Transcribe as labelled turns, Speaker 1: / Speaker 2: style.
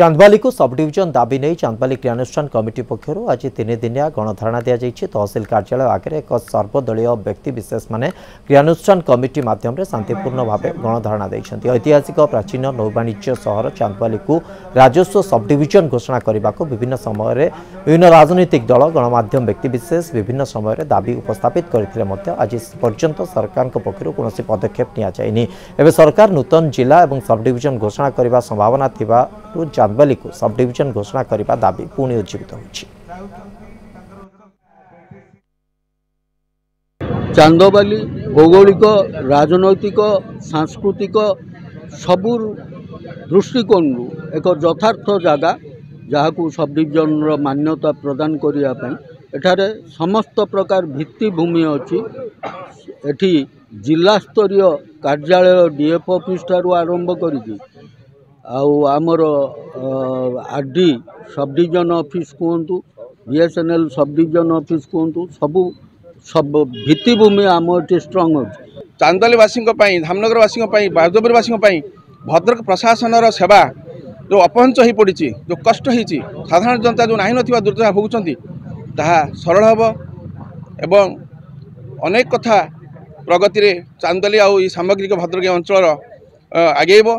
Speaker 1: चांदबाली को sub division दाबी नहीं चांदबाली क्रियानुष्ठान कमिटी पक्षर आज 3 दिनिया गणधारणा दि जाइए। तहसिल कार्यालय आगे एक सर्वदलीय व्यक्ति विशेष माने क्रियानुष्ठान कमिटी माध्यम शांतिपूर्ण भाव गणधारणा देते। ऐतिहासिक प्राचीन नौवाणिज्य सहर चांदबाली को राजस्व सब डिविजन घोषणा करने को विभिन्न समय विभिन्न राजनीतिक दल गणमाध्यम व्यक्तिविशेष विभिन्न समय दाबी उपस्थापित करते आज पर्यंत सरकार पक्षर कौन पदक्षेप नि सरकार नूतन जिला और सब डिविजन घोषणा करने संभावना चांदबाली को सब डिविजन घोषणा करने दाबी पुणी उज्जीवित होछि।
Speaker 2: चांदबाली भौगोलिक राजनैतिक सांस्कृतिक सबू दृष्टिकोण एक यथार्थ जगह जहाँ को सब डिविजन मान्यता प्रदान करने एठारे समस्त प्रकार भित्तिभूमि अच्छी एठी जिला स्तरीय कार्यालय डीएफ ऑफिस ठारू आरंभ करी आमर आरडी सब डिविजन ऑफिस कहतु बीएसएनएल सब डिविजन ऑफिस कहतु सब भित्तिभूमि आम ये स्ट्रंग अच्छे।
Speaker 3: चांदबालीवासी धामनगरवासी बाजोबरवासी भद्रक प्रशासन सेवा जो अपहंच हो पड़ी जो कष्ट होती साधारण जनता जो नहीं ना दुर्दशा भोगुंट ताहा सरल हम एवं अनेक कथा प्रगति रे चांदबाली आ सामग्रिक भद्रक अंचल आगेब।